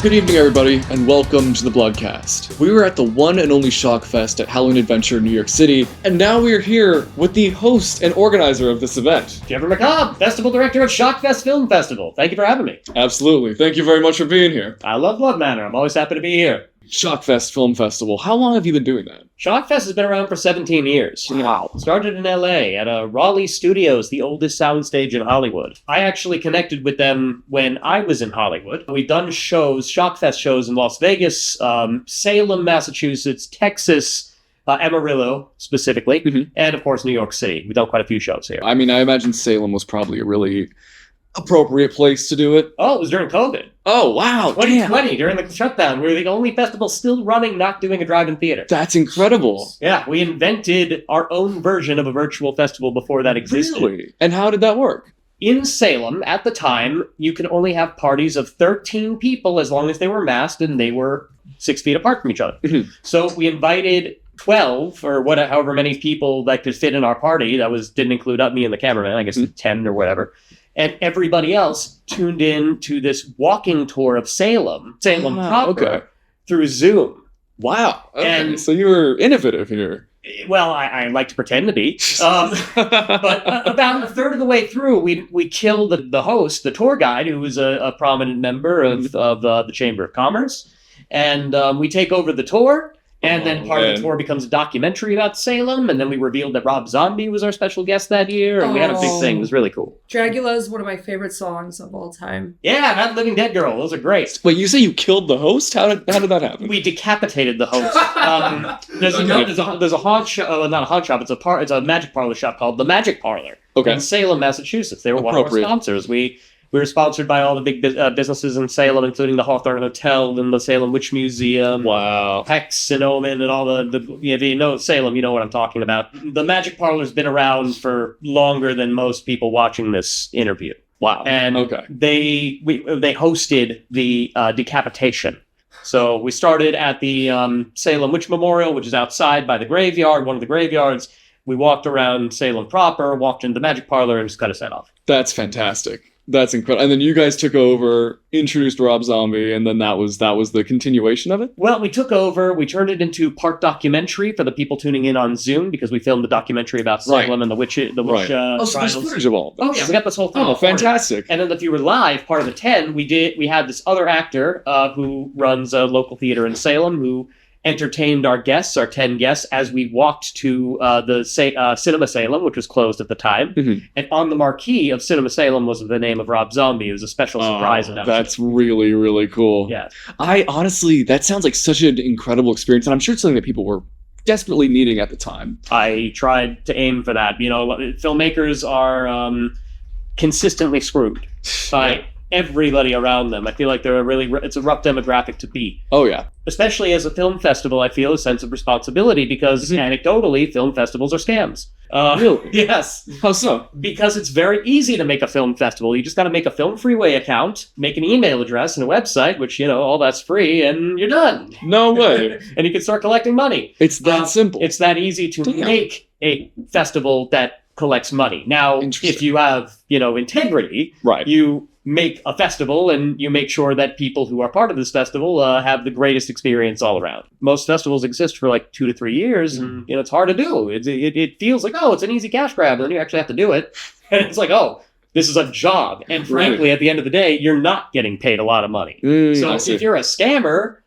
Good evening, everybody, and welcome to the Bloodcast. We were at the one and only Shock Fest at Halloween Adventure in New York City, and now we are here with the host and organizer of this event. Jeffery Macabre, Festival Director of Shock Fest Film Festival. Thank you for having me. Absolutely. Thank you very much for being here. I love Blood Manor. I'm always happy to be here. Shock Fest Film Festival. How long have you been doing that? Shock Fest has been around for 17 years. Wow. Started in LA at Raleigh Studios, the oldest soundstage in Hollywood. I actually connected with them when I was in Hollywood. We've done shows, Shock Fest shows in Las Vegas, Salem, Massachusetts, Texas, Amarillo specifically, and of course New York City. We've done quite a few shows here. I mean, I imagine Salem was probably a really appropriate place to do it. Oh, it was during COVID. Oh, wow. 2020, during the shutdown. We were the only festival still running, not doing a drive-in theater. That's incredible. Yeah, we invented our own version of a virtual festival before that existed. Really? And how did that work? In Salem, at the time, you could only have parties of 13 people as long as they were masked and they were 6 feet apart from each other. So we invited 12 or however many people that could fit in our party. That didn't include me and the cameraman, I guess 10 or whatever. And everybody else tuned in to this walking tour of Salem proper, through Zoom. Wow. Okay. And so you were innovative here. Well, I like to pretend to be. But about a third of the way through, we killed the host, the tour guide, who was a prominent member of the Chamber of Commerce. And we take over the tour. And then part of the tour becomes a documentary about Salem, and then we revealed that Rob Zombie was our special guest that year, and we had a big thing. It was really cool. Dragula is one of my favorite songs of all time. Yeah, that Living Dead Girl. Those are great. Wait, you say you killed the host? How did that happen? We decapitated the host. There's a haunt shop, not a haunt shop. It's a magic parlor shop called the Magic Parlor in Salem, Massachusetts. They were one of our sponsors. We were sponsored by all the big businesses in Salem, including the Hawthorne Hotel and the Salem Witch Museum. Wow. Hex and Omen and all if you know Salem, you know what I'm talking about. The Magic Parlor's been around for longer than most people watching this interview. Wow. And they hosted the decapitation. So we started at the Salem Witch Memorial, which is outside by the graveyard, one of the graveyards. We walked around Salem proper, walked into the Magic Parlor, and just cut his head off. That's fantastic. That's incredible. And then you guys took over, introduced Rob Zombie, and then that was the continuation of it? Well, we took over. We turned it into part documentary for the people tuning in on Zoom because we filmed a documentary about Salem and the witch so there's footage of all this. Oh, yeah, we got this whole thing. Oh, fantastic. And then if you were live, part of the 10, we had this other actor who runs a local theater in Salem who entertained our guests, our 10 guests, as we walked to the Cinema Salem, which was closed at the time. And on the marquee of Cinema Salem was the name of Rob Zombie. It was a special surprise announcement. That's really, really cool. Yeah. That sounds like such an incredible experience, and I'm sure it's something that people were desperately needing at the time. I tried to aim for that. You know, filmmakers are consistently screwed by everybody around them. I feel like it's a rough demographic to be. Oh, yeah. Especially as a film festival, I feel a sense of responsibility because anecdotally, film festivals are scams. Really? Yes. How so? Because it's very easy to make a film festival. You just got to make a Film Freeway account, make an email address and a website, which, all that's free, and you're done. No way. And you can start collecting money. It's that simple. It's that easy to make a festival that collects money. Now, if you have, integrity, you make a festival and you make sure that people who are part of this festival have the greatest experience all around. Most festivals exist for like 2 to 3 years, and it's hard to do. It feels like, it's an easy cash grab, and then you actually have to do it. And it's like, this is a job. And frankly, at the end of the day, you're not getting paid a lot of money. So if you're a scammer,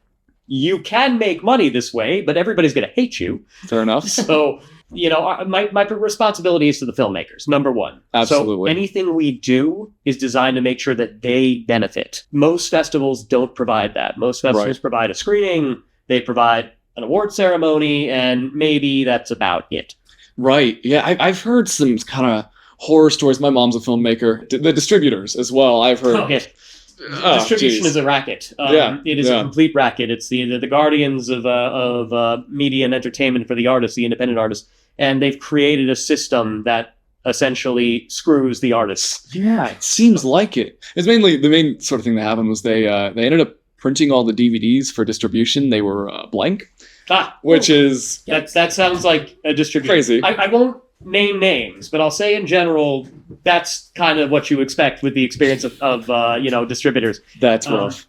you can make money this way, but everybody's going to hate you. Fair enough. So my responsibility is to the filmmakers, number one. Absolutely. So anything we do is designed to make sure that they benefit. Most festivals don't provide that. Most festivals provide a screening, they provide an award ceremony, and maybe that's about it. Right. Yeah, I've heard some kind of horror stories. My mom's a filmmaker. The distributors as well, I've heard. Distribution is a racket. It is a complete racket. It's the guardians of media and entertainment for the artists, the independent artists, and they've created a system that essentially screws the artists. Yeah, it seems like it. It's mainly the main sort of thing that happened was they ended up printing all the DVDs for distribution. They were blank, which is that sounds like a distribution. Crazy. I won't name names, but I'll say in general, that's kind of what you expect with the experience of distributors. That's rough.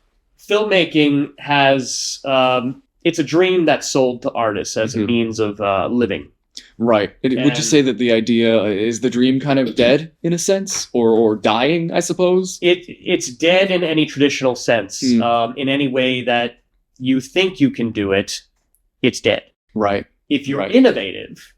filmmaking has, it's a dream that's sold to artists as a means of living. Right. Would you say that the idea is the dream kind of dead in a sense, or dying, I suppose? It's dead in any traditional sense. In any way that you think you can do it, it's dead. Right. If you're innovative,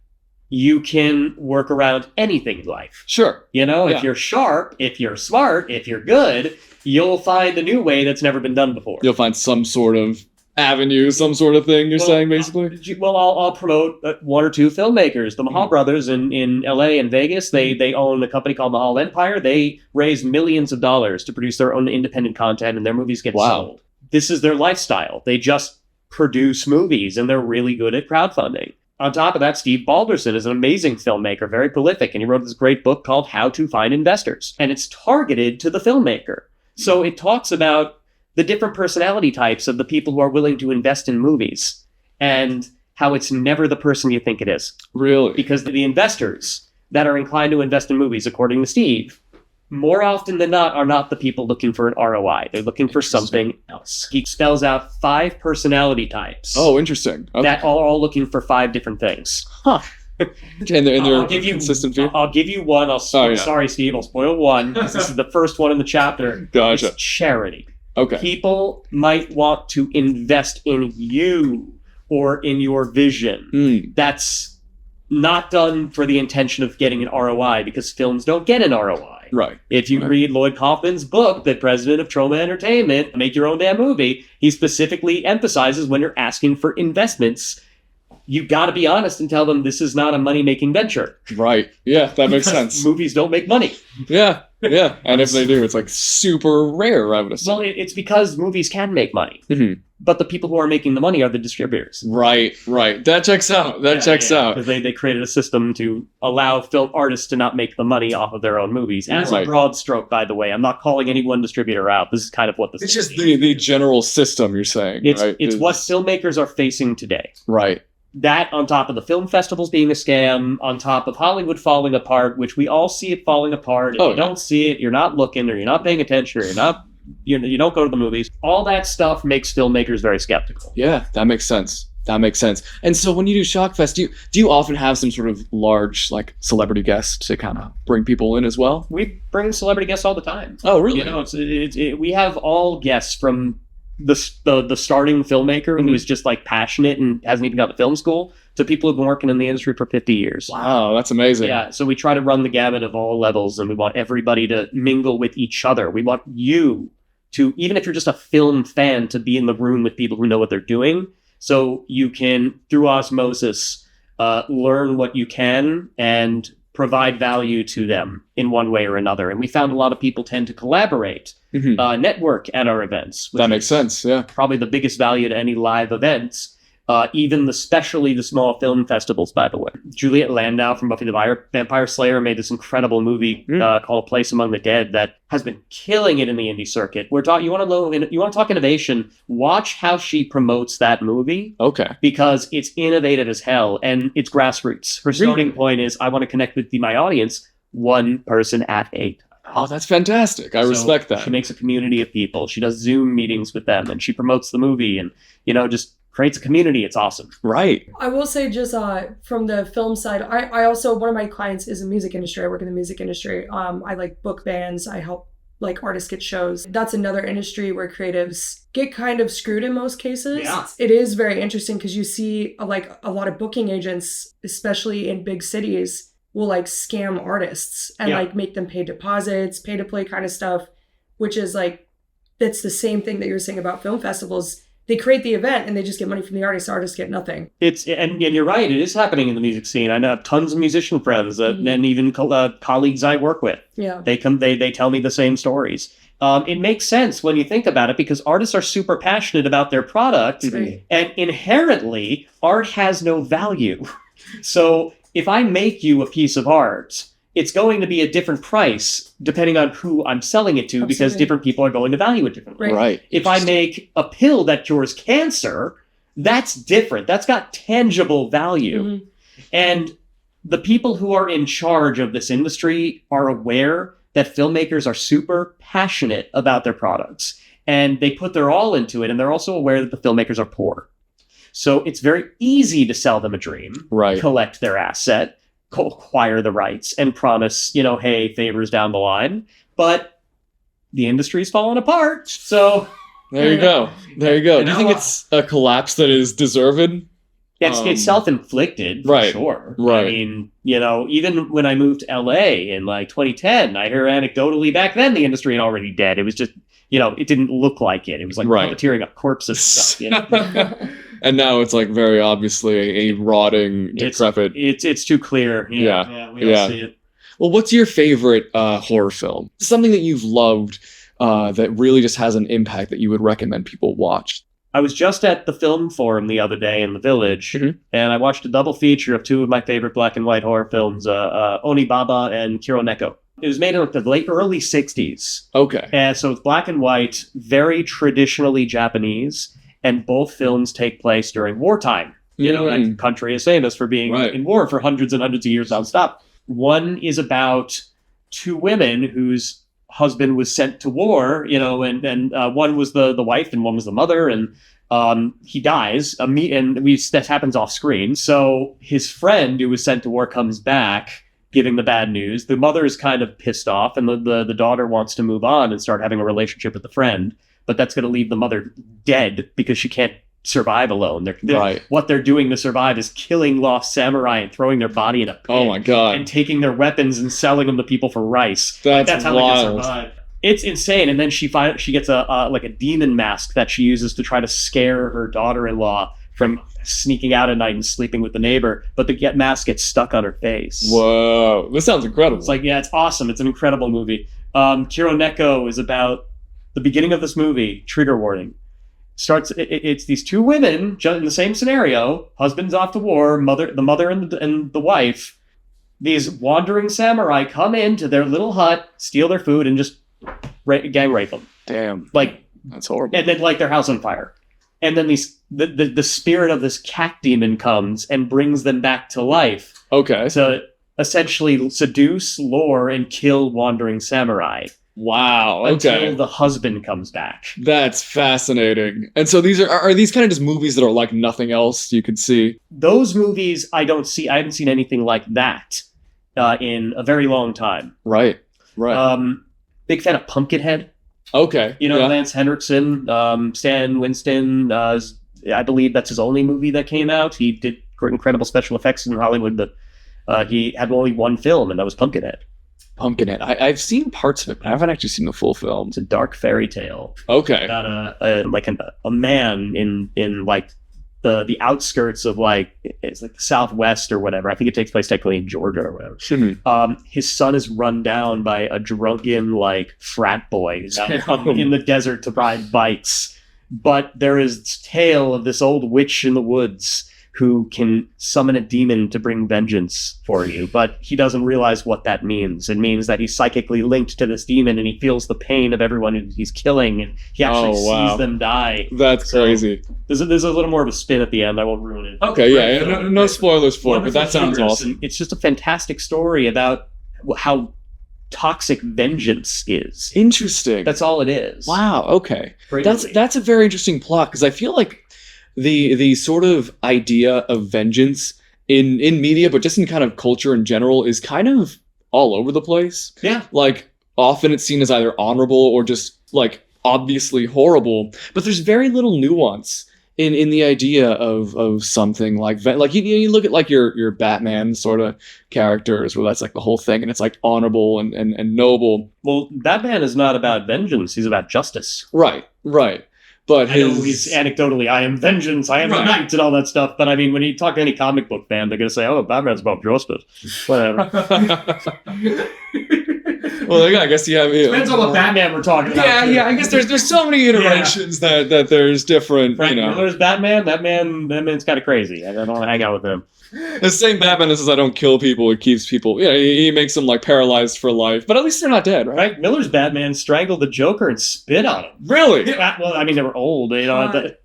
you can work around anything in life. Sure. If you're sharp, if you're smart, if you're good, you'll find a new way that's never been done before. You'll find some sort of avenue, some sort of thing, you're saying, basically? I'll promote one or two filmmakers. The Mahal brothers in LA and Vegas, they own a company called Mahal Empire. They raise millions of dollars to produce their own independent content, and their movies get sold. This is their lifestyle. They just produce movies, and they're really good at crowdfunding. On top of that, Steve Balderson is an amazing filmmaker, very prolific, and he wrote this great book called How to Find Investors, and it's targeted to the filmmaker. So it talks about the different personality types of the people who are willing to invest in movies, and how it's never the person you think it is. Really? Because the investors that are inclined to invest in movies, according to Steve, more often than not are not the people looking for an ROI. They're looking for something else. He spells out 5 personality types. Oh, interesting. Okay. That are all looking for 5 different things. Huh. And they're consistent view? I'll give you one. Sorry, Steve, I'll spoil one. This is the first one in the chapter. Gotcha. It's charity. Okay. People might want to invest in you or in your vision. That's not done for the intention of getting an ROI, because films don't get an ROI. Right. If you read Lloyd Kaufman's book, The President of Troma Entertainment, Make Your Own Damn Movie, he specifically emphasizes when you're asking for investments, you got to be honest and tell them this is not a money-making venture. Right. Yeah, that makes sense. Movies don't make money. Yeah. And if they do, it's like super rare, I would assume. Well, it's because movies can make money. But the people who are making the money are the distributors. Right. That checks out. That checks out. Because they created a system to allow film artists to not make the money off of their own movies. As a broad stroke, by the way. I'm not calling any one distributor out. This is kind of what this is. It's just the general system, you're saying, right? It's what filmmakers are facing today. Right. That, on top of the film festivals being a scam, on top of Hollywood falling apart, which we all see it falling apart. If you don't see it, you're not looking, or you're not paying attention, or you don't go to the movies. All that stuff makes filmmakers very skeptical. Yeah, that makes sense. And so when you do Shockfest, do you often have some sort of large, like, celebrity guest to kind of bring people in as well? We bring celebrity guests all the time. Oh, really? We have all guests from the starting filmmaker who is just like passionate and hasn't even got to film school, to people who've been working in the industry for 50 years. Wow, that's amazing. Yeah, so we try to run the gamut of all levels, and we want everybody to mingle with each other. We want you to, even if you're just a film fan, to be in the room with people who know what they're doing, so you can, through osmosis, learn what you can and provide value to them in one way or another. And we found a lot of people tend to collaborate, network at our events. That makes sense, yeah. Probably the biggest value to any live events, especially the small film festivals, by the way. Juliet Landau from Buffy the Vampire Slayer made this incredible movie called A Place Among the Dead that has been killing it in the indie circuit. You want to talk innovation, watch how she promotes that movie. Okay. Because it's innovative as hell, and it's grassroots. Her starting point is, I want to connect with my audience one person at a time. Oh, that's fantastic. I respect that. She makes a community of people. She does Zoom meetings with them, and she promotes the movie, and, just creates a community. It's awesome. Right. I will say, just from the film side, I also, one of my clients is in the music industry. I work in the music industry. I like book bands. I help artists get shows. That's another industry where creatives get kind of screwed in most cases. Yeah. It is very interesting because you see a lot of booking agents, especially in big cities, will scam artists and make them pay deposits, pay to play kind of stuff, which is that's the same thing that you're saying about film festivals. They create the event and they just get money from the artists. Artists get nothing. And you're right. It is happening in the music scene. I know tons of musician friends and even colleagues I work with. Yeah. They tell me the same stories. It makes sense when you think about it, because artists are super passionate about their product, and inherently art has no value. So if I make you a piece of art, it's going to be a different price depending on who I'm selling it to. Absolutely. Because different people are going to value it differently. Right. If I make a pill that cures cancer, that's different. That's got tangible value. Mm-hmm. And the people who are in charge of this industry are aware that filmmakers are super passionate about their products. And they put their all into it, and they're also aware that the filmmakers are poor. So it's very easy to sell them a dream, collect their asset, acquire the rights, and promise, hey, favors down the line. But the industry's falling apart, so... There you go. Do you think it's a collapse that is deserved? It's self-inflicted, for sure. Right. I mean, even when I moved to LA in 2010, I heard anecdotally back then the industry had already dead. It was just, it didn't look like it. It was like puppeteering up corpses stuff. And now it's very obviously a rotting, decrepit. It's too clear. Yeah, we all see it. Well, what's your favorite horror film? Something that you've loved that really just has an impact that you would recommend people watch? I was just at the film forum the other day in the Village, and I watched a double feature of two of my favorite black and white horror films, Onibaba and Kironeko. It was made in the early 60s. Okay. And so it's black and white, very traditionally Japanese, and both films take place during wartime. The country is famous for being in war for hundreds and hundreds of years nonstop. One is about two women whose husband was sent to war, and one was the wife and one was the mother, and he dies, that happens off screen. So his friend who was sent to war comes back, giving the bad news. The mother is kind of pissed off, and the daughter wants to move on and start having a relationship with the friend, but that's going to leave the mother dead because she can't survive alone. What they're doing to survive is killing lost samurai and throwing their body in a pit. Oh my god! And taking their weapons and selling them to people for rice. That's how wild. They can survive. It's insane. And then she gets a demon mask that she uses to try to scare her daughter-in-law from sneaking out at night and sleeping with the neighbor. But the mask gets stuck on her face. Whoa! This sounds incredible. It's it's awesome. It's an incredible movie. Kironeko is about the beginning of this movie. Trigger warning. It's these two women in the same scenario. Husband's off to war. The mother and the wife. These wandering samurai come into their little hut, steal their food, and just gang rape them. Damn, that's horrible. And then light their house on fire. And then the spirit of this cat demon comes and brings them back to life. Okay, to essentially seduce, lure, and kill wandering samurai. Wow. Okay. Until the husband comes back. That's fascinating. And so these are these kind of just movies that are like nothing else you could see? Those movies I don't see. I haven't seen anything like that in a very long time. Right. Big fan of Pumpkinhead. Okay. Lance Henriksen, Stan Winston. I believe that's his only movie that came out. He did incredible special effects in Hollywood, but he had only one film, and that was Pumpkinhead. I've seen parts of it, but I haven't actually seen the full film. It's a dark fairy tale. Okay. About a man in the outskirts of it's the Southwest or whatever. I think it takes place technically in Georgia or whatever. His son is run down by a drunken frat boy who's out in the desert to ride bikes. But there is tale of this old witch in the woods who can summon a demon to bring vengeance for you, but he doesn't realize what that means. It means that he's psychically linked to this demon, and he feels the pain of everyone who he's killing, and he actually sees them die. That's crazy. There's a little more of a spin at the end. I won't ruin it. Okay, no spoilers for it, but that sounds awesome. It's just a fantastic story about how toxic vengeance is. Interesting. That's all it is. Wow. Okay. That's a very interesting plot, because I feel like the sort of idea of vengeance in media, but just in kind of culture in general, is kind of all over the place. Yeah. Often it's seen as either honorable or just obviously horrible, but there's very little nuance in the idea of something like you look at your Batman sort of characters where that's the whole thing, and it's honorable and noble. Well, Batman is not about vengeance; he's about justice. Right. But I know he's anecdotally, I am vengeance, I am the knight, and all that stuff. But I mean, when you talk to any comic book fan, they're going to say, "Oh, Batman's about justice." Whatever. Well, I guess depends on what Batman we're talking about. Yeah. I guess there's so many iterations that there's different. Frank Miller's Batman. That man's kind of crazy. I don't want to hang out with him. The same Batman that says I don't kill people, it keeps people. Yeah, he makes them paralyzed for life, but at least they're not dead, right? Frank Miller's Batman strangled the Joker and spit on him. Really? Well, I mean, they were old. The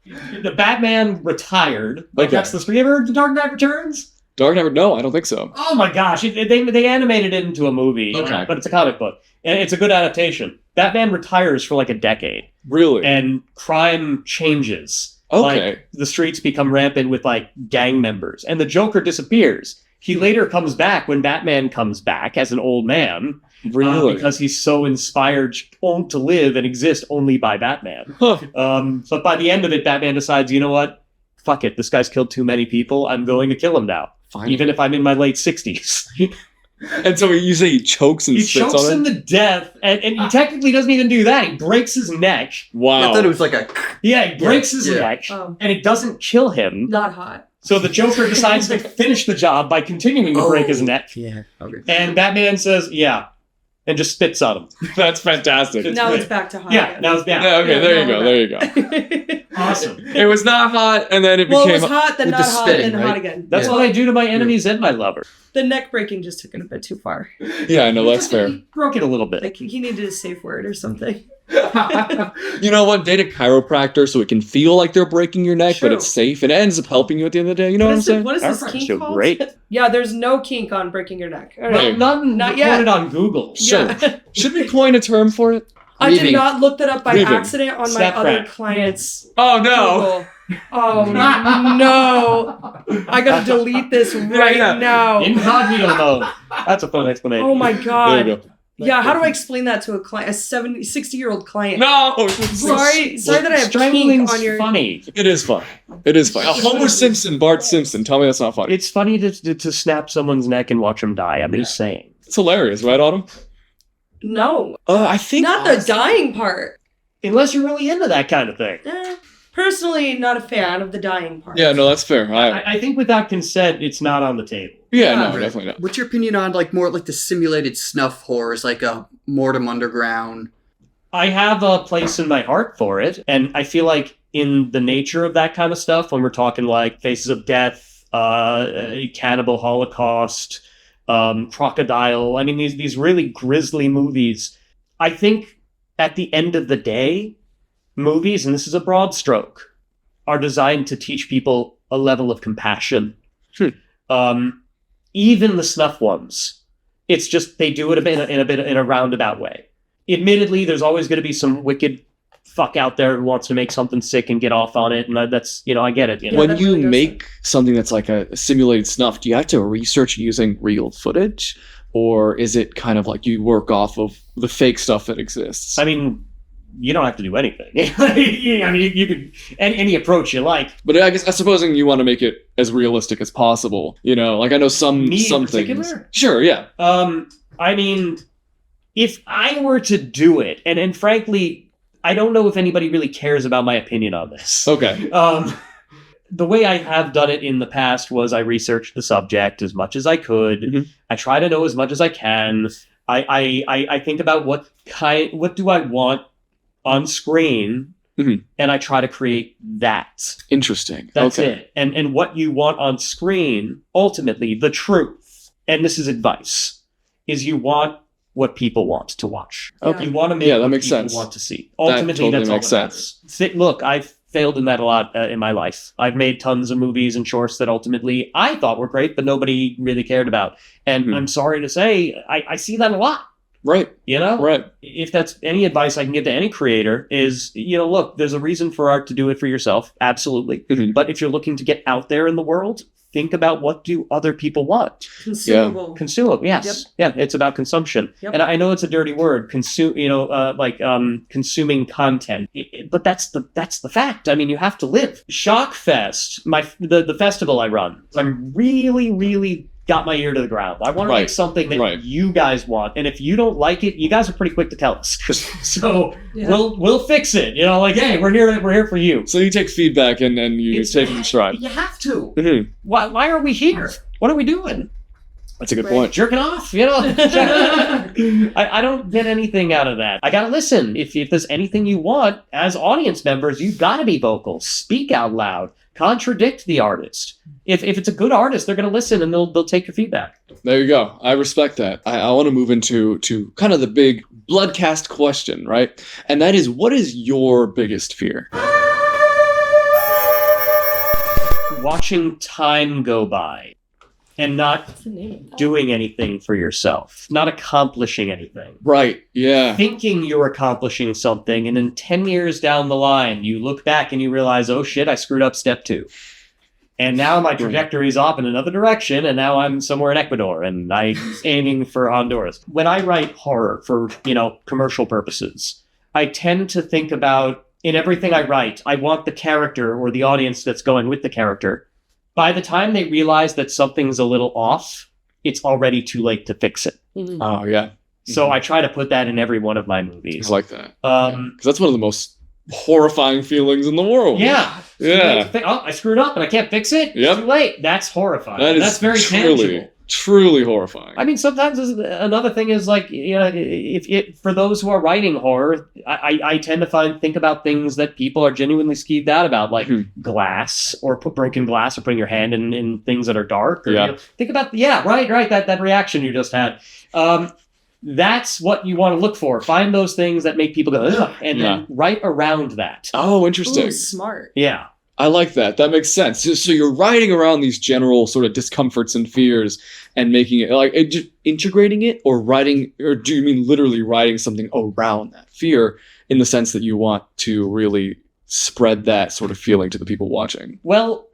Batman retired. That's the. You ever heard The Dark Knight Returns? Dark Knight? No, I don't think so. Oh my gosh, they animated it into a movie, but it's a comic book, and it's a good adaptation. Batman retires for like a decade. Really? And crime changes. Okay. Like, the streets become rampant with like gang members, and the Joker disappears. He later comes back when Batman comes back as an old man. Really? Because he's so inspired to live and exist only by Batman. Huh. But by the end of it, Batman decides, you know what? Fuck it. This guy's killed too many people. I'm going to kill him now. Finally. Even if I'm in my late 60s. And so you say he chokes and spits on him? He chokes him to death, and he technically doesn't even do that. He breaks his neck. Wow. I thought it was like a... Yeah, he breaks his neck, and it doesn't kill him. Not hot. So the Joker decides to finish the job by continuing to break his neck. Yeah. Okay. And Batman says, yeah. And just spits on him. That's fantastic. Now it's back to hot. Yeah, now it's back. Yeah, okay, there you go. Awesome. It was not hot, and then it became... Well, it was hot, then with not the hot, spitting, then right? hot again. That's what I do to my enemies and my lover. The neck breaking just took it a bit too far. Yeah, I know, that's fair. He broke it a little bit. Like, he needed a safe word or something. You know what? Date a chiropractor so it can feel like they're breaking your neck, True. but it's safe, and it ends up helping you at the end of the day. You know what I'm saying? What is this Chiropractors kink feel called? great. Yeah, there's no kink on breaking your neck. All Hey. right. Not yet. recorded on Google. Sure. Yeah. Should we coin a term for it? I did Reaving. not look that up by Reaving. accident on Snap my other crack. clients. Oh, no. Google. Oh, no. I gotta delete this right now. Incognito mode. That's a fun explanation. Oh, my There God. you go. Yeah, how do I explain that to a client? A 60-year-old client. No! Sorry that I have Strangling's kink on your... funny. It is fun. It is fun. Homer Simpson, Bart Simpson. Tell me that's not funny. It's funny to snap someone's neck and watch them die. I'm just saying. It's hilarious, right, Autumn? No. I think... Not the dying part. Unless you're really into that kind of thing. Personally, not a fan of the dying part. Yeah, no, that's fair. I think without consent, it's not on the table. Yeah, no, Right. definitely not. What's your opinion on like more like the simulated snuff horrors, like a Mortem Underground? I have a place in my heart for it, and I feel like in the nature of that kind of stuff, when we're talking like Faces of Death, Cannibal Holocaust, Crocodile, I mean these really grisly movies, I think at the end of the day, movies, and this is a broad stroke, are designed to teach people a level of compassion. Even the snuff ones, it's just they do it in a roundabout way. Admittedly, there's always going to be some wicked fuck out there who wants to make something sick and get off on it, and that's, I get it. When that you really does make something that's like a simulated snuff, do you have to research using real footage? Or is it kind of like you work off of the fake stuff that exists? I mean, you don't have to do anything. I mean, you could any approach you like. But I guess supposing you want to make it as realistic as possible, like I know some Me in things. particular? Sure, yeah. I mean, if I were to do it, and frankly, I don't know if anybody really cares about my opinion on this. Okay. The way I have done it in the past was I researched the subject as much as I could. Mm-hmm. I try to know as much as I can. I think about what do I want on screen, and I try to create that. Interesting. That's okay. it. And what you want on screen, ultimately, the truth, and this is advice, is you want what people want to watch. Okay. You want to make that what makes people sense. want to see. Ultimately, totally that's all makes that matters. Look, I've failed in that a lot in my life. I've made tons of movies and shorts that ultimately I thought were great, but nobody really cared about. And I'm sorry to say, I see that a lot. Right. Right. If that's any advice I can give to any creator is, look, there's a reason for art to do it for yourself. Absolutely. Mm-hmm. But if you're looking to get out there in the world, think about what do other people want. Consumable. Consumable, yes. Yep. Yeah, it's about consumption. Yep. And I know it's a dirty word, consuming content. But that's the fact. I mean, you have to live. Shockfest, the festival I run, I'm really, really got my ear to the ground. I want to make something that you guys want, and if you don't like it, you guys are pretty quick to tell us. So we'll fix it. Hey, we're here for you. So you take feedback and you take it in stride. You have to. Mm-hmm. Why are we here? What are we doing? That's a good point. Jerking off, I don't get anything out of that. I gotta listen. If there's anything you want as audience members, you've got to be vocal. Speak out loud. Contradict the artist. If it's a good artist, they're gonna listen and they'll take your feedback. There you go. I respect that. I want to move into kind of the big Bloodcast question, right? And that is, what is your biggest fear? Watching time go by. and not doing anything for yourself, not accomplishing anything. Right, yeah. Thinking you're accomplishing something, and then 10 years down the line, you look back and you realize, oh shit, I screwed up step 2. And now my trajectory is off in another direction, and now I'm somewhere in Ecuador, and I'm aiming for Honduras. When I write horror for, commercial purposes, I tend to think about, in everything I write, I want the character or the audience that's going with the character. By the time they realize that something's a little off, it's already too late to fix it. Mm-hmm. Oh, yeah. So I try to put that in every one of my movies. I like that. Because that's one of the most horrifying feelings in the world. Yeah. Yeah. I screwed up and I can't fix it. Yep. Too late. That's horrifying. That's very tangible. Truly horrifying. I mean, sometimes another thing is like, for those who are writing horror, I tend to think about things that people are genuinely skeeved out about, like glass or breaking glass or putting your hand in things that are dark. Or, think about, right, that reaction you just had. That's what you want to look for. Find those things that make people go, ugh, and then write around that. Oh, interesting. Ooh, smart. Yeah. I like that. That makes sense. So you're writing around these general sort of discomforts and fears and making it like integrating it, or do you mean literally writing something around that fear in the sense that you want to really spread that sort of feeling to the people watching? Well,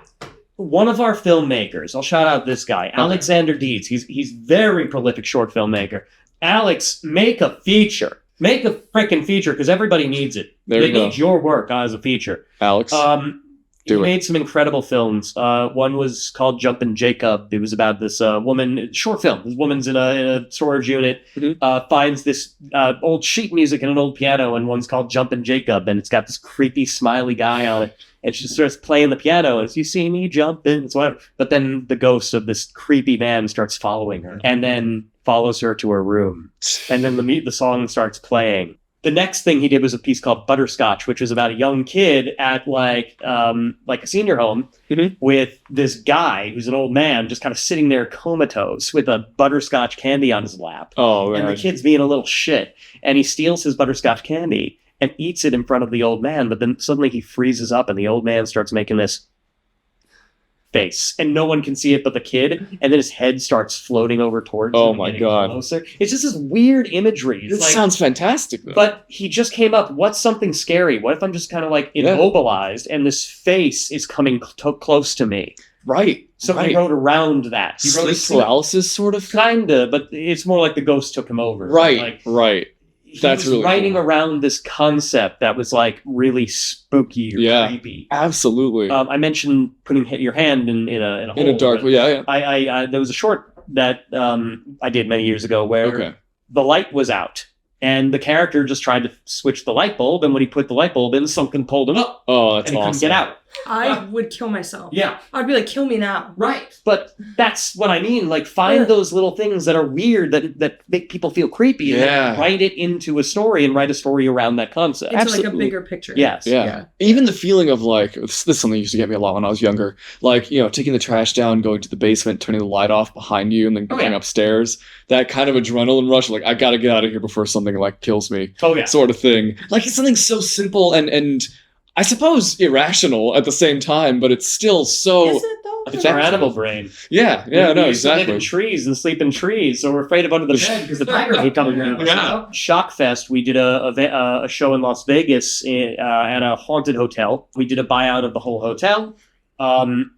one of our filmmakers, I'll shout out this guy, Alexander Dietz. He's very prolific short filmmaker. Alex, make a feature. Make a freaking feature, because everybody needs it. They need your work as a feature. Alex, he made some incredible films. One was called Jumpin' Jacob. It was about this woman, short film. This woman's in a storage unit, finds this old sheet music and an old piano, and one's called Jumpin' Jacob, and it's got this creepy, smiley guy on it. And she starts playing the piano, and you see me jumping, it's whatever. But then the ghost of this creepy man starts following her, and then follows her to her room. And then the song starts playing. The next thing he did was a piece called Butterscotch, which was about a young kid at like a senior home with this guy who's an old man just kind of sitting there comatose with a butterscotch candy on his lap. Oh, man. And the kid's being a little shit. And he steals his butterscotch candy and eats it in front of the old man, but then suddenly he freezes up and the old man starts making this face, and no one can see it but the kid, and then his head starts floating over towards him. Oh my god. Closer. It's just this weird imagery. It sounds fantastic, though. But he just came up, what's something scary? What if I'm just kind of like immobilized and this face is coming close to me? Right. So he wrote around that. He wrote sleep paralysis, sort of? Kinda, but it's more like the ghost took him over. Right, right. That's really writing around this concept that was like really spooky or creepy. Absolutely. I mentioned putting your hand in a hole. In a dark, yeah. I there was a short that I did many years ago where the light was out. And the character just tried to switch the light bulb, and when he put the light bulb in, something pulled him up. Oh, that's and he awesome. couldn't get out. I would kill myself. Yeah. I'd be like, kill me now. Right. But that's what I mean. Like, find those little things that are weird that make people feel creepy. And then write it into a story and write a story around that concept. Into like a bigger picture. Yes. Yeah. Even the feeling of like, this is something that used to get me a lot when I was younger. Like, taking the trash down, going to the basement, turning the light off behind you, and then going upstairs. That kind of adrenaline rush, like, I gotta get out of here before something like kills me. Oh, yeah. Sort of thing. Like, it's something so simple and I suppose irrational at the same time, but it's still so. Is it though? It's our animal brain. Yeah, no, exactly. Live in trees and sleep in trees, so we're afraid of under the bed because the tiger hate coming down. Yeah. Shockfest, we did a show in Las Vegas at a haunted hotel. We did a buyout of the whole hotel.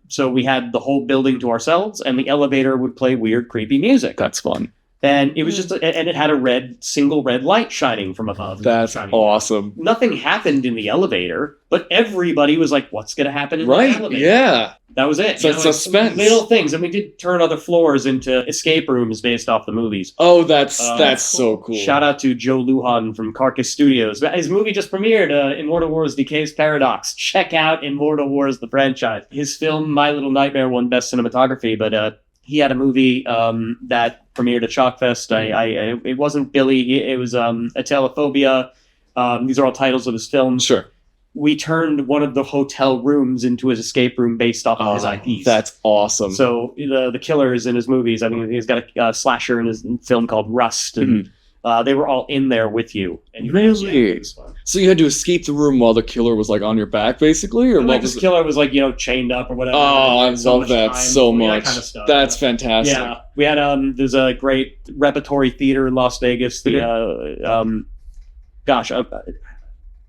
So we had the whole building to ourselves, and the elevator would play weird, creepy music. That's fun. And it was and it had a single red light shining from above. That's awesome. Nothing happened in the elevator, but everybody was like, what's going to happen in the elevator? Yeah. That was it. So suspense. Little things. And we did turn other floors into escape rooms based off the movies. Oh, that's so cool. Shout out to Joe Luhan from Carcass Studios. His movie just premiered, Immortal Wars Decay's Paradox. Check out Immortal Wars, the franchise. His film, My Little Nightmare, won Best Cinematography, but he had a movie that premiered at Shockfest. It wasn't Billy. It was Atelophobia. These are all titles of his films. Sure. We turned one of the hotel rooms into his escape room based off of his IPs. That's awesome. So the killers in his movies, I mean, he's got a slasher in his film called Rust, and they were all in there with you. And really? So you had to escape the room while the killer was like on your back, basically, or like this killer was like chained up or whatever. Oh, I love that so much. Kind of stuff, That's fantastic. Yeah, we had there's a great repertory theater in Las Vegas. The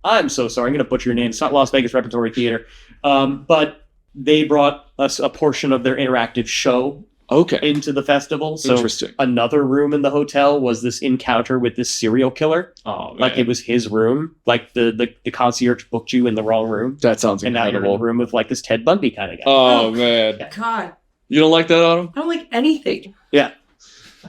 I'm so sorry. I'm gonna butcher your name. It's not Las Vegas Repertory Theater, but they brought us a portion of their interactive show. Into the festival. So Interesting. Another room in the hotel was this encounter with this serial killer. Oh, man. Like it was his room. Like the concierge booked you in the wrong room. That sounds incredible. And now you're in a room with like this Ted Bundy kind of guy. Oh man. God. You don't like that, Autumn? I don't like anything. Yeah.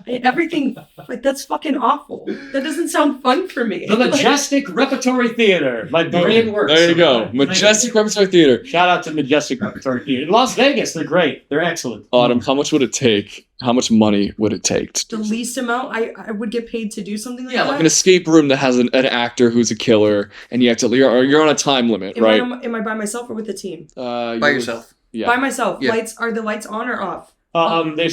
Everything, like, that's fucking awful. That doesn't sound fun for me. The Majestic Repertory Theater. My brain works. There you go. Majestic Repertory Theater. Shout out to Majestic Repertory Theater. In Las Vegas, they're great. They're excellent. Autumn, how much would it take? How much money would it take? The least amount I would get paid to do something like Yeah, that? like an escape room that has an actor who's a killer, and you have to. You're on a time limit, right? Am I by myself or with the team? By yourself. Yeah. By myself. Yeah. Are the lights on or off? They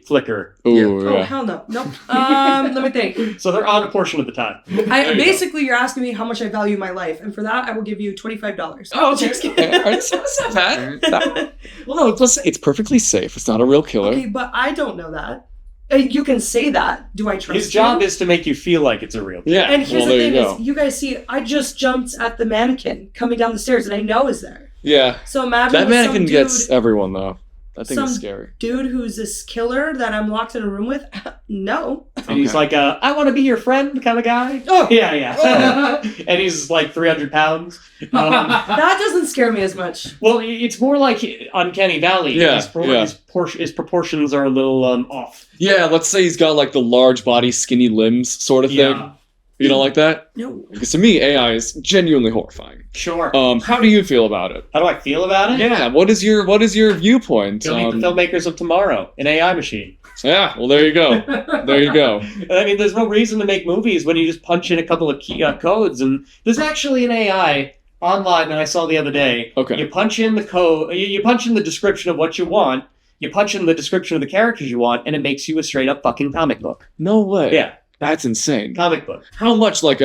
flicker. Ooh, Oh, hell no. Nope. Let me think. So they're on a portion of the time. Basically, you're asking me how much I value my life, and for that, I will give you $25. Oh, okay. Just kidding. That's not bad. Well, no, it's perfectly safe. It's not a real killer. Okay, but I don't know that. You can say that. Do I trust His job you? is to make you feel like it's a real killer. Yeah. And here's the there thing you go. is, you guys see, I just jumped at the mannequin coming down the stairs, and I know is there. Yeah. So imagine That mannequin some dude, gets everyone though. That thing is some scary. dude who's this killer that I'm locked in a room with. No. And he's like, I want to be your friend kind of guy. Oh. Yeah. And he's like 300 pounds. That doesn't scare me as much. Well, it's more like Uncanny Valley. Yeah, His proportions are a little off. Yeah, let's say he's got like the large body, skinny limbs sort of thing. You don't like that? No. Because to me, AI is genuinely horrifying. Sure. How do you feel about it? How do I feel about it? Yeah. What is your viewpoint? Go meet the filmmakers of tomorrow, an AI machine. Yeah. Well, there you go. There you go. I mean, there's no reason to make movies when you just punch in a couple of key codes, and there's actually an AI online that I saw the other day. Okay. You punch in the code. You punch in the description of what you want. You punch in the description of the characters you want, and it makes you a straight up fucking comic book. No way. Yeah. That's insane. Comic book. How much? Like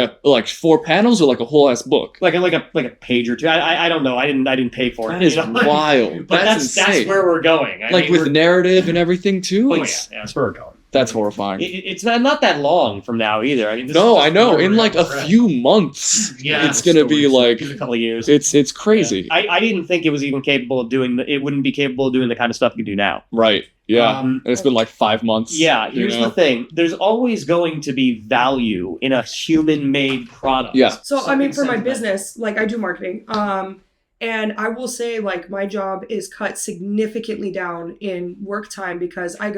4 panels or like a whole ass book? Like a page or two. I don't know. I didn't pay for it. That is wild. But that's insane. That's where we're going. I mean, with narrative and everything too. Oh yeah, that's where we're going. That's horrifying. It's not that long from now either. I mean, I know. In like a few months, it's gonna be like a couple of years. It's crazy. Yeah. I didn't think it was even capable of doing. It wouldn't be capable of doing the kind of stuff you can do now. Right. Yeah. And it's been like 5 months. Yeah. Here's the thing. There's always going to be value in a human-made product. Yeah. So I mean, for my business, like I do marketing. And I will say, like, my job is cut significantly down in work time because I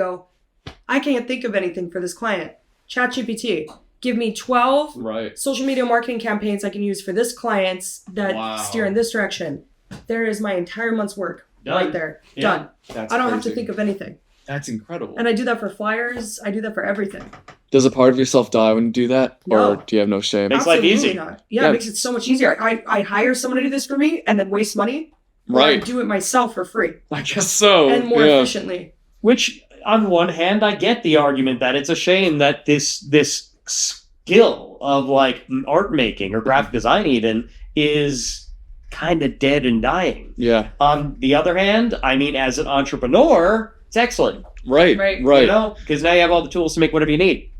can't think of anything for this client. ChatGPT, give me 12 social media marketing campaigns I can use for this client that steer in this direction. There is my entire month's work right there. Done. I don't have to think of anything. That's incredible. And I do that for flyers. I do that for everything. Does a part of yourself die when you do that? No. Or do you have no shame? Makes life easy. Not. Yeah, it makes it so much easier. I hire someone to do this for me and then waste money. Or I do it myself for free. I guess so. And more efficiently. Which, on one hand, I get the argument that it's a shame that this skill of like art making or graphic design even is kind of dead and dying. Yeah. On the other hand, I mean, as an entrepreneur, it's excellent. Right. You know, because now you have all the tools to make whatever you need.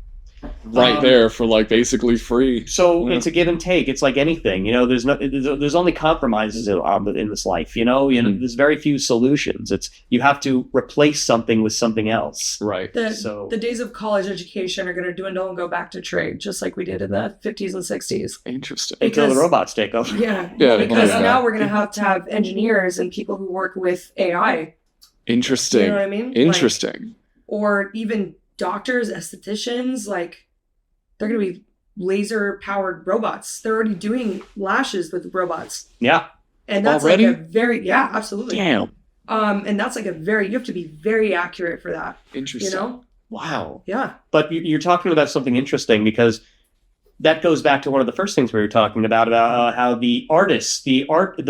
Right there for like basically free. So it's a give and take. It's like anything, you know. There's only compromises in this life. You know, there's very few solutions. You have to replace something with something else. Right. The days of college education are going to dwindle and go back to trade, just like we did in the 50s and 60s. Interesting. Until the robots take over. Yeah. Yeah. Because now we're going to have engineers and people who work with AI. Interesting. You know what I mean? Interesting. Or even doctors, estheticians, like they're going to be laser powered robots. They're already doing lashes with robots. Yeah. And that's already? like a very, absolutely. Damn. And that's like you have to be very accurate for that. Interesting. You know? Wow. Yeah. But you're talking about something interesting because that goes back to one of the first things we were talking about how the artists, the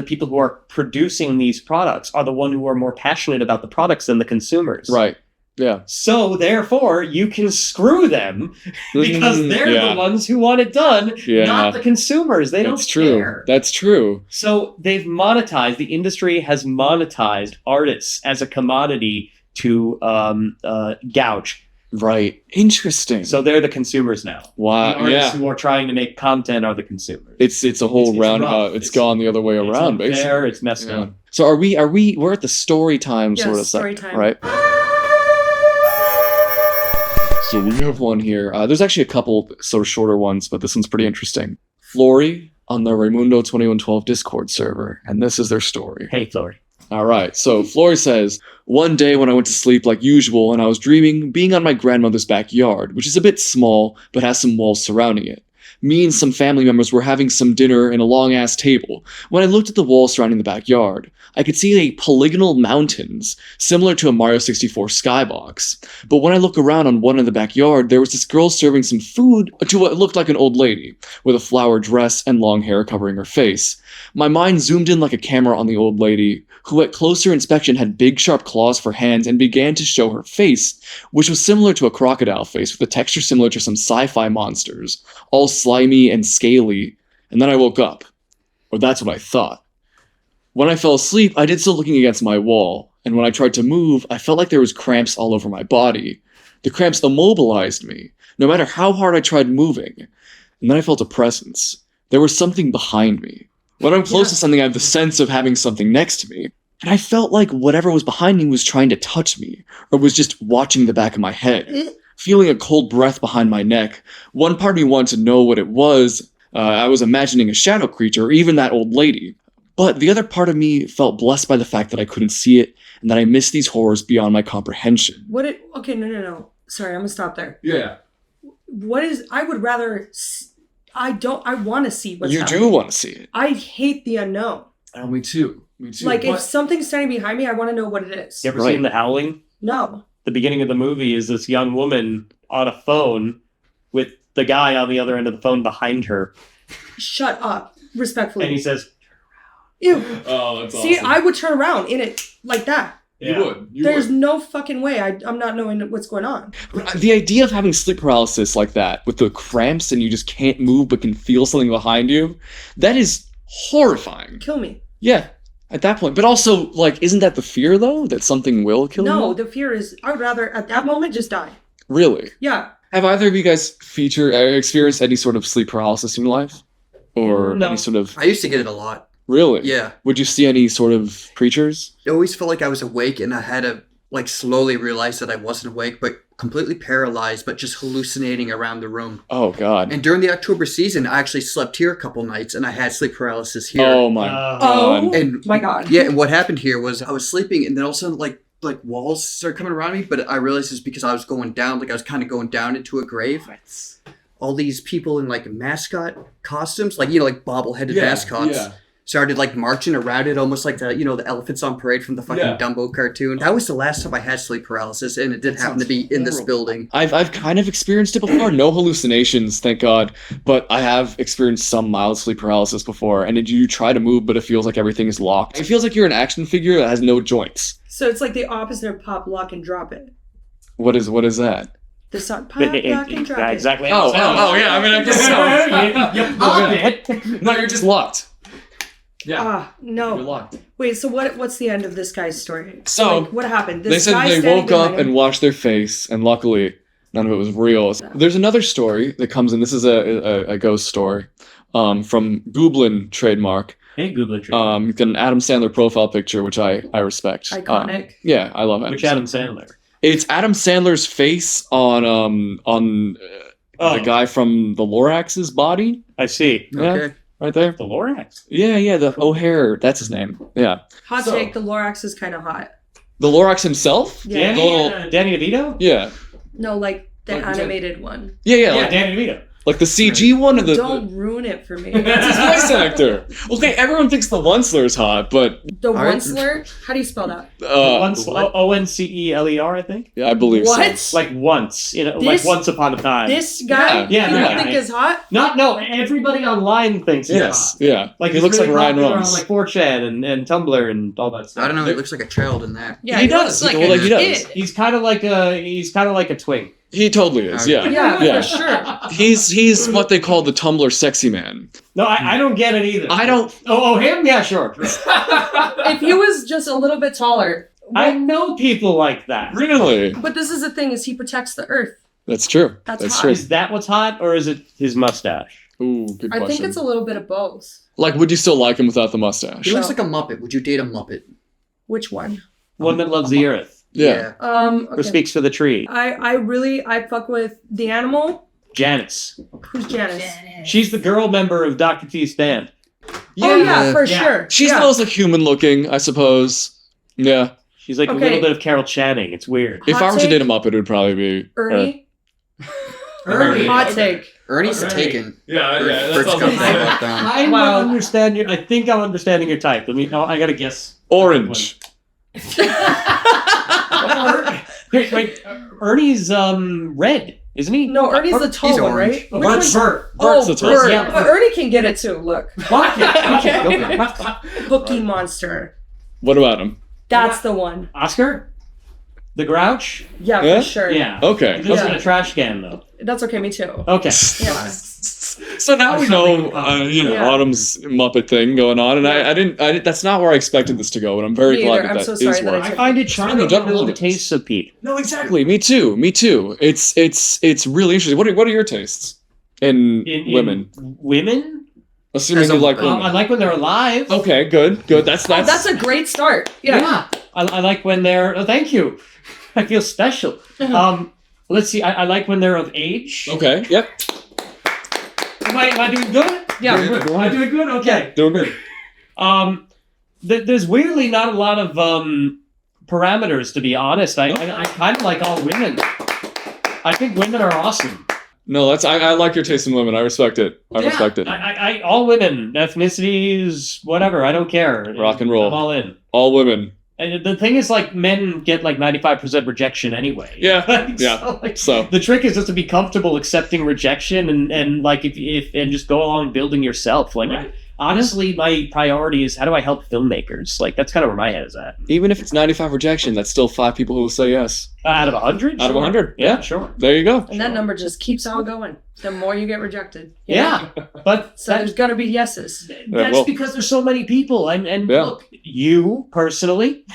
people who are producing these products are the one who are more passionate about the products than the consumers. Right. Yeah. So therefore, you can screw them because they're the ones who want it done, not the consumers. They don't care. That's true. So they've monetized. The industry has monetized artists as a commodity to gouge. Right. Interesting. So they're the consumers now. Wow. The artists who are trying to make content are the consumers. It's a whole roundabout. It's gone the other way around, basically. There, it's messed up. So we're at the story time sort of story section, time. right? So we have one here. There's actually a couple sort of shorter ones, but this one's pretty interesting. Flory on the Raimundo 2112 Discord server, and this is their story. Hey, Flory. All right, so Flory says, one day when I went to sleep like usual and I was dreaming being on my grandmother's backyard, which is a bit small, but has some walls surrounding it. Me and some family members were having some dinner in a long-ass table. When I looked at the wall surrounding the backyard, I could see a polygonal mountains, similar to a Mario 64 skybox. But when I look around on one in the backyard, there was this girl serving some food to what looked like an old lady, with a flowered dress and long hair covering her face. My mind zoomed in like a camera on the old lady, who at closer inspection had big sharp claws for hands and began to show her face, which was similar to a crocodile face with a texture similar to some sci-fi monsters, all slimy and scaly, and then I woke up. Or that's what I thought. When I fell asleep, I did so looking against my wall, and when I tried to move, I felt like there was cramps all over my body. The cramps immobilized me, no matter how hard I tried moving. And then I felt a presence. There was something behind me. When I'm close to something, I have the sense of having something next to me. And I felt like whatever was behind me was trying to touch me, or was just watching the back of my head. Feeling a cold breath behind my neck. One part of me wanted to know what it was. I was imagining a shadow creature, or even that old lady. But the other part of me felt blessed by the fact that I couldn't see it, and that I missed these horrors beyond my comprehension. Okay, no. Sorry, I'm gonna stop there. Yeah. I would rather... I want to see what's happening. You do want to see it. I hate the unknown. Oh, me too. Like, if something's standing behind me, I want to know what it is. You ever seen The Howling? No. The beginning of the movie is this young woman on a phone with the guy on the other end of the phone behind her. Shut up. Respectfully. And he says, ew. Oh, that's See, awesome. I would turn around in it like that. Yeah. You would. There's no fucking way. I'm not knowing what's going on. The idea of having sleep paralysis like that, with the cramps and you just can't move but can feel something behind you, that is horrifying. Kill me. Yeah, at that point. But also, like, isn't that the fear, though? That something will kill you? No, the fear is, I would rather, at that moment, just die. Really? Yeah. Have either of you guys experienced any sort of sleep paralysis in your life? Or any sort of... I used to get it a lot. Really? Yeah. Would you see any sort of creatures? I always felt like I was awake, and I had to like slowly realize that I wasn't awake, but completely paralyzed, but just hallucinating around the room. Oh God! And during the October season, I actually slept here a couple nights, and I had sleep paralysis here. Oh my God! Oh my God! Yeah, and what happened here was I was sleeping, and then all of a sudden, like walls started coming around me, but I realized it's because I was going down, like I was kind of going down into a grave. All these people in like mascot costumes, like like bobbleheaded mascots. Yeah. Started like marching around it, almost like the the elephants on parade from the fucking Dumbo cartoon. That was the last time I had sleep paralysis, and it did happen to be in this building. I've kind of experienced it before. No hallucinations, thank God. But I have experienced some mild sleep paralysis before. And you try to move, but it feels like everything is locked. It feels like you're an action figure that has no joints. So it's like the opposite of pop, lock, and drop it. What is that? The song pop, lock, and drop it. Exactly. Oh yeah. I mean, I guess so. No, you're just locked. Yeah. No. You're locked. Wait, so what's the end of this guy's story? So like, what happened? They said they woke up and washed their face, and luckily none of it was real. There's another story that comes in. This is a ghost story from Gooblin trademark. Hey, Gooblin trademark. You've got an Adam Sandler profile picture, which I respect. Iconic. Yeah, I love it. Which Adam Sandler? It's Adam Sandler's face on the guy from the Lorax's body. I see. Yeah. Okay. Right there. The Lorax? Yeah, the O'Hare, that's his name. Yeah. Hot take, the Lorax is kind of hot. The Lorax himself? Yeah. Danny DeVito? Yeah. No, like the animated one. Yeah, like Danny DeVito. Like the CG one? Or Don't ruin it for me. That's his voice actor. Okay, everyone thinks the Onceler's hot, but... The Onceler? How do you spell that? Onceler, I think? Yeah, I believe what? so. Like once, like once upon a time. This guy you think is hot? No, everybody online thinks he's hot. Yeah. Like he looks really like Ryan Reynolds. On like 4chan and Tumblr and all that stuff. I don't know, he looks like a child in that. Yeah, he does. Like he does. He's kind of like a twink. He totally is, yeah. Yeah, for sure. He's what they call the Tumblr sexy man. No, I don't get it either. I don't... Oh, him? Yeah, sure. If he was just a little bit taller... I know people like that. Really? But this is the thing, is he protects the earth. That's true. That's hot. True. Is that what's hot, or is it his mustache? Ooh, good question. I think it's a little bit of both. Like, would you still like him without the mustache? He looks like a Muppet. Would you date a Muppet? Which one? One that loves the earth. Yeah. Okay. Or speaks to the tree. I fuck with the animal. Janice. Who's Janice? She's the girl member of Dr. T's band. Yeah, for sure. She's the most like human looking, I suppose. Yeah. She's like a little bit of Carol Channing. It's weird. If I were to date a Muppet, it would probably be Ernie. Ernie. Hot take. Ernie's taken. Yeah. That's understand you. I think I'm understanding your type. I gotta guess. Orange. Wait. Ernie's red, isn't he? No, Ernie's the tall one, right? Bert's Bert. Bert's the tall Bert. Yeah. But Ernie can get it too. Look. Okay. Cookie Monster. What about him? That's the one. Oscar? The Grouch? Yeah, Yeah? for sure. Yeah. Okay. He lives in a trash can, though. That's okay, me too. Okay. Yeah. So now we know, Autumn's Muppet thing going on, and I didn't. That's not where I expected this to go, and I'm very glad that so is sorry that where. I find it charming to know the tastes of people. No, exactly. Me too. It's really interesting. What are your tastes in women? Women? Assuming you like women. I like when they're alive. Okay, good. That's that's a great start. Yeah. I like when they're. Oh, thank you. I feel special. Let's see. I like when they're of age. Okay. Yep. Am I doing good? Yeah. Am I doing good? Okay. Doing good. There's weirdly not a lot of parameters, to be honest. I kind of like all women. I think women are awesome. No, I like your taste in women. I respect it. I respect it. I all women, ethnicities, whatever. I don't care. Rock and roll. I'm all in. All women. And the thing is, like, men get like 95% rejection anyway. Yeah. So the trick is just to be comfortable accepting rejection and like if just go along building yourself. Like, honestly, my priority is how do I help filmmakers? Like, that's kind of where my head is at. even if it's 95 rejection, that's still 5 people who will say yes. Out of 100? Out of 100. Yeah, sure. There you go. And that number just keeps on going. The more you get rejected. Yeah. But so there's gonna be yeses. That's because there's so many people. And look, you personally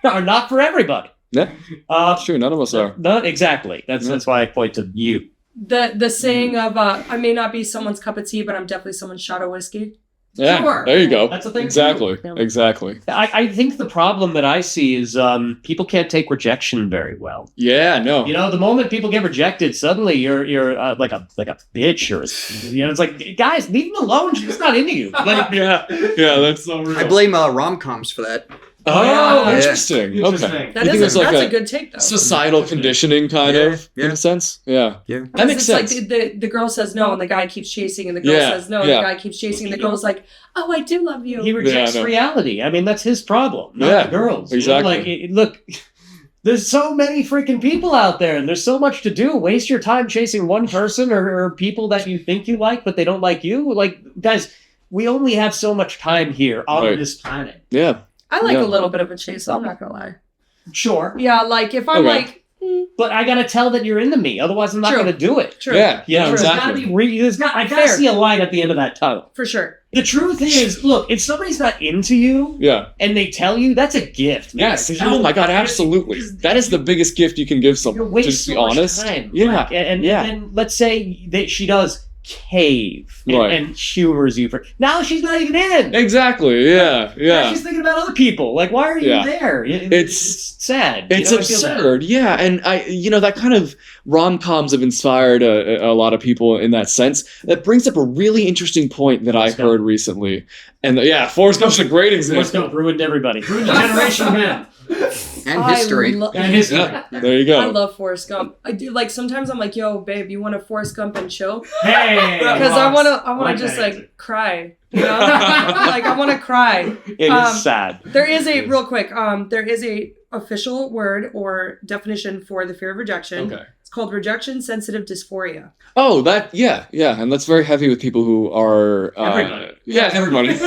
are not for everybody. Yeah. That's true. None of us are. Not exactly. That's why I point to you. The saying of I may not be someone's cup of tea, but I'm definitely someone's shot of whiskey. Yeah, sure. There you go. That's the thing. Exactly. Too. Exactly. I think the problem that I see is people can't take rejection very well. Yeah, no. The moment people get rejected, suddenly you're like a bitch or it's like, guys, leave him alone. She's not into you. Like, yeah, that's so real. I blame rom-coms for that. Oh, yeah. Interesting. Okay. That's a good take, though. Societal conditioning, kind of, in a sense. Yeah. That makes sense. Like the girl says no, and the guy keeps chasing, and the girl says no, and the guy keeps chasing, and the girl's like, oh, I do love you. He rejects reality. I mean, that's his problem, not the girls. Exactly. Look, there's so many freaking people out there, and there's so much to do. Waste your time chasing one person or people that you think you like, but they don't like you. Like, guys, we only have so much time here on this planet. Yeah. I like a little bit of a chase, so I'm not gonna lie. Sure. Yeah, like if I'm like, but I gotta tell that you're into me, otherwise I'm not gonna do it. True. Yeah, exactly. I gotta see a light at the end of that tunnel. For sure. The truth is, look, if somebody's not into you, and they tell you, that's a gift. Man. Yes. Oh my God, absolutely. That is the biggest gift you can give someone. Just be honest. Time. Yeah. And let's say that she does cave and humors you for now she's not even in. Exactly. Yeah. Now she's thinking about other people. Like, why are you there? It's sad. It's absurd. Yeah. And that kind of rom-coms have inspired a lot of people in that sense. That brings up a really interesting point that I heard recently. And Forrest Gump's a great example. Forrest Gump ruined everybody. Ruined the generation, man. And history. And history. Yeah, there you go. I love Forrest Gump. I do. Like sometimes I'm like, yo, babe, you want to Forrest Gump and chill? Hey, Because I want to just like cry. You know, like I want to cry. It is sad. There is a real quick. There is a official word or definition for the fear of rejection. Okay. It's called rejection sensitive dysphoria. Oh, yeah, and that's very heavy with people who are everybody. Yeah, everybody.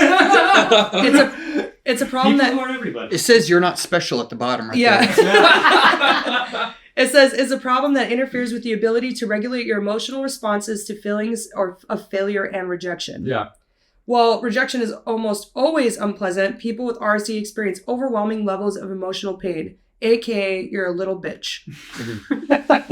It's a problem People that are everybody. It says you're not special at the bottom right there. yeah. It says it's a problem that interferes with the ability to regulate your emotional responses to feelings of failure and rejection. Yeah. While rejection is almost always unpleasant, people with RSD experience overwhelming levels of emotional pain, aka you're a little bitch.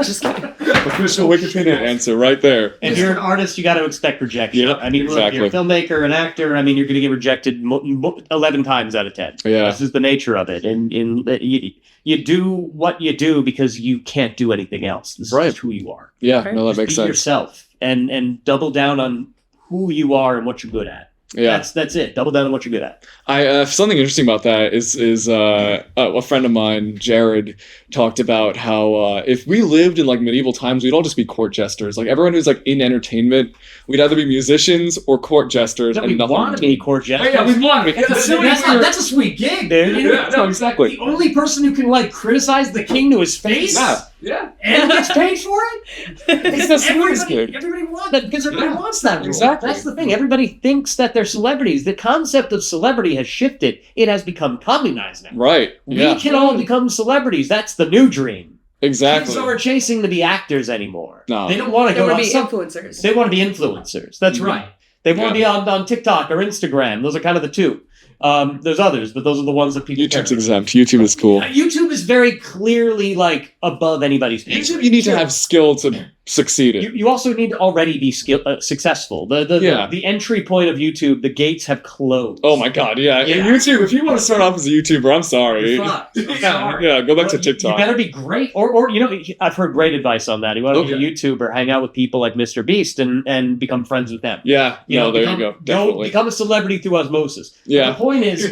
Just kidding. Official Wikipedia answer right there. And if you're an artist, you got to expect rejection. Yep, I mean, exactly. Look, you're a filmmaker, an actor. I mean, you're going to get rejected 11 times out of 10. Yeah. This is the nature of it. And you do what you do because you can't do anything else. This is just who you are. Yeah, Right. no, that Just makes be sense. yourself and double down on who you are and what you're good at. Yeah. That's it. Double down on what you're good at. I something interesting about that is a friend of mine, Jared, talked about how if we lived in like medieval times, we'd all just be court jesters. Like everyone who's like in entertainment, we'd either be musicians or court jesters. We and nothing. want to be court jesters. Yeah, we want to be. That's a sweet gig, dude. Yeah, no, exactly. The only person who can like criticize the king to his face. Yeah. And gets paid for it? It's the sweetest gig. Everybody wants that because everybody wants that role. Exactly. That's the thing. Everybody thinks that they're celebrities. The concept of celebrity has shifted. It has become communized now. Right. Yeah. We can all become celebrities. That's the new dream. Exactly. Kids aren't chasing to be actors anymore. No. They don't want to They go want to to be influencers. They want to be influencers. That's right. They want to be on TikTok or Instagram. Those are kind of the two. There's others, but those are the ones that people YouTube's care. exempt. YouTube is cool. YouTube is very clearly like above anybody's pay. YouTube, you need to have skill to succeed in. You also need to already be successful. The entry point of YouTube, the gates have closed. Oh my god, yeah. In YouTube, if you want to start off as a YouTuber, I'm sorry. Yeah, go back to TikTok. You better be great. Or you know, I've heard great advice on that. You want to be a YouTuber, hang out with people like Mr. Beast and become friends with them. Yeah, there you go. Definitely. Become a celebrity through osmosis. Yeah. The point is,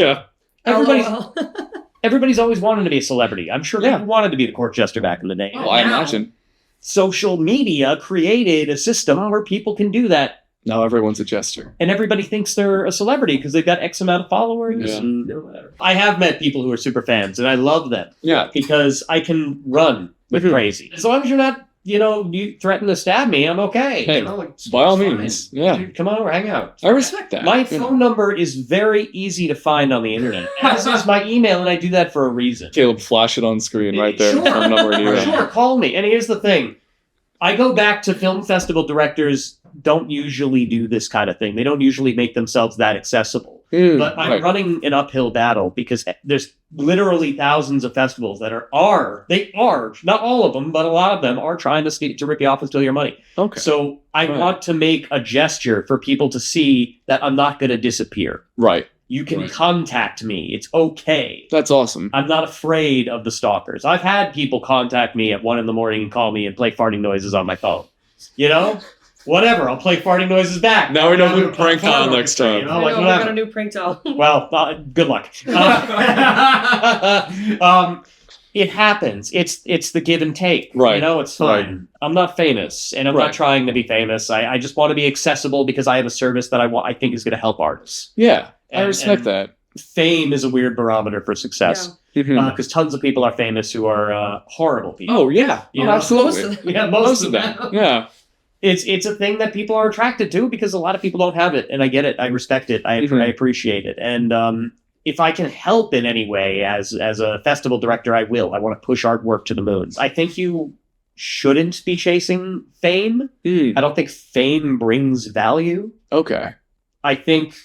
everybody's always wanted to be a celebrity. I'm sure people wanted to be the court jester back in the day. Oh, I imagine. Social media created a system where people can do that. Now everyone's a jester. And everybody thinks they're a celebrity because they've got X amount of followers. Yeah. And whatever. I have met people who are super fans, and I love them. Yeah. Because I can run with crazy. As long as you're not, you threaten to stab me, I'm okay. Hey, by all means. Yeah. Dude, come on over, hang out. I respect that. My phone number is very easy to find on the internet. This is my email, and I do that for a reason. Caleb, flash it on screen right there. Sure. Phone number and email. Sure, call me. And here's the thing. I go back to film festival directors don't usually do this kind of thing. They don't usually make themselves that accessible. But I'm running an uphill battle because there's literally thousands of festivals that are not all of them, but a lot of them are trying to rip you off and steal your money. Okay. So I want to make a gesture for people to see that I'm not going to disappear. Right. You can contact me. It's okay. That's awesome. I'm not afraid of the stalkers. I've had people contact me at 1 a.m. and call me and play farting noises on my phone. Whatever. I'll play farting noises back. Now we know who to prank call next time. we got a new prank doll. Well, good luck. It happens. It's the give and take. Right. It's fine. Right. I'm not famous, and I'm not trying to be famous. I just want to be accessible because I have a service that I think is going to help artists. Yeah, I respect that. Fame is a weird barometer for success. Because tons of people are famous who are horrible people. Oh, yeah. Absolutely. Most of them. Yeah. It's a thing that people are attracted to because a lot of people don't have it. And I get it. I respect it. I appreciate it. And if I can help in any way as a festival director, I will. I want to push artwork to the moon. I think you shouldn't be chasing fame. I don't think fame brings value. Okay. I think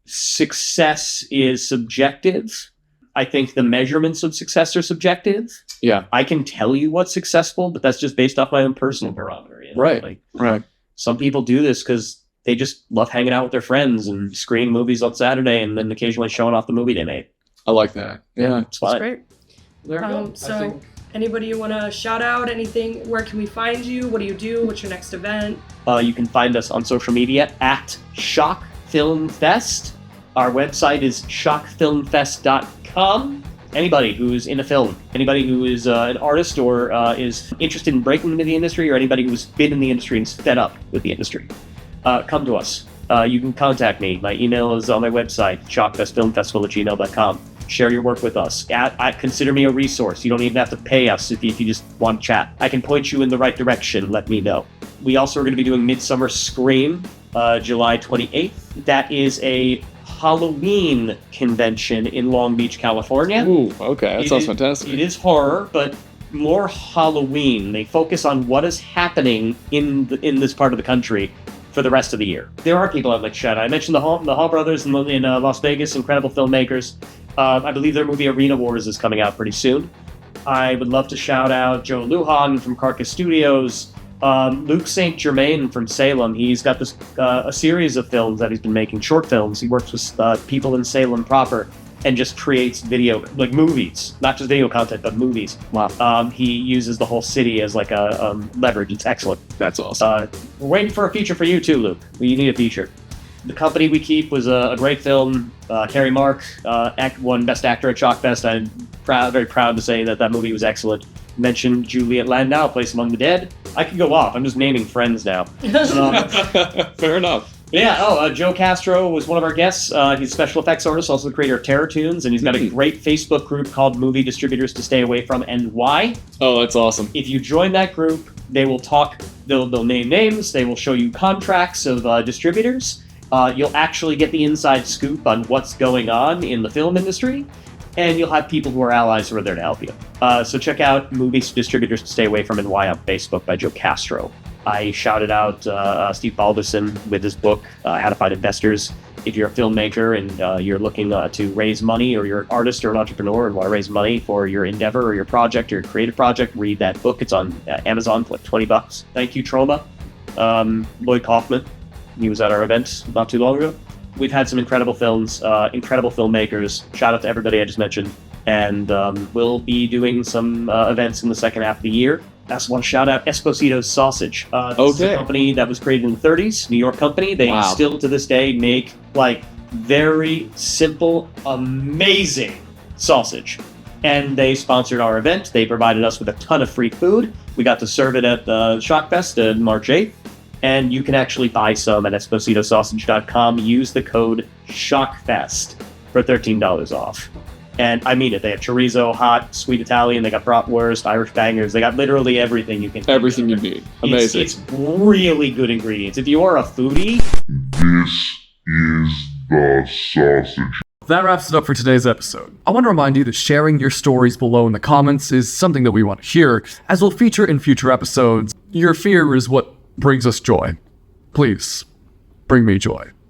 success is subjective. I think the measurements of success are subjective. Yeah. I can tell you what's successful, but that's just based off my own personal barometer. Right. Some people do this because they just love hanging out with their friends and screening movies on Saturday and then occasionally showing off the movie they made. I like that. Yeah. It's fine. That's great. There you go. So, anybody you want to shout out? Anything? Where can we find you? What do you do? What's your next event? You can find us on social media at Shock Film Fest. Our website is shockfilmfest.com. anybody who's in a film, anybody who is an artist or is interested in breaking into the industry, or anybody who's been in the industry and is fed up with the industry, come to us. You can contact me. My email is on my website, shockfestfilmfestival@gmail.com. Share your work with us. Consider me a resource. You don't even have to pay us if you just want to chat. I can point you in the right direction. Let me know. We also are going to be doing Midsummer Scream, July 28th. That is a Halloween convention in Long Beach, California. Ooh, okay. That sounds fantastic. It is horror, but more Halloween. They focus on what is happening in this part of the country for the rest of the year. There are people I'd like to shout out. I mentioned the Hall brothers in Las Vegas, incredible filmmakers. I believe their movie Arena Wars is coming out pretty soon. I would love to shout out Joe Luhan from Carcass Studios, Luke St. Germain from Salem. He's got this a series of films that he's been making, short films. He works with people in Salem proper and just creates video, like movies, not just video content, but movies. Wow. He uses the whole city as like a leverage. It's excellent. That's awesome. We're waiting for a feature for you too, Luke. We need a feature. The Company We Keep was a great film. Carey Mark won Best Actor at Shockfest. I'm very proud to say that movie was excellent. Mentioned Juliet Landau, Place Among the Dead. I could go off. I'm just naming friends now. Fair enough. Yeah, Joe Castro was one of our guests. He's a special effects artist, also the creator of Terror Tunes, and he's got a great Facebook group called Movie Distributors to Stay Away From and Why. Oh, that's awesome. If you join that group, they will talk, they'll name names, they will show you contracts of distributors. You'll actually get the inside scoop on what's going on in the film industry, and you'll have people who are allies who are there to help you. So check out Movie Distributors to Stay Away From and Why on Facebook by Joe Castro. I shouted out Steve Balderson with his book, How to Find Investors. If you're a filmmaker and you're looking to raise money, or you're an artist or an entrepreneur and want to raise money for your endeavor or your project or your creative project, read that book. It's on Amazon for like $20. Thank you, Trauma. Lloyd Kaufman. He was at our event not too long ago. We've had some incredible films, incredible filmmakers. Shout out to everybody I just mentioned. And we'll be doing some events in the second half of the year. I also want to shout out Esposito's Sausage. This is a company that was created in the 30s, New York company. They still to this day make like very simple, amazing sausage. And they sponsored our event. They provided us with a ton of free food. We got to serve it at the Shockfest on March 8th. And you can actually buy some at espositosausage.com. Use the code SHOCKFEST for $13 off. And I mean it. They have chorizo, hot, sweet Italian. They got bratwurst, Irish bangers. They got literally everything you can. Everything you need. Amazing. It's really good ingredients. If you are a foodie, this is the sausage. That wraps it up for today's episode. I want to remind you that sharing your stories below in the comments is something that we want to hear, as we'll feature in future episodes. Your fear is what brings us joy. Please, bring me joy.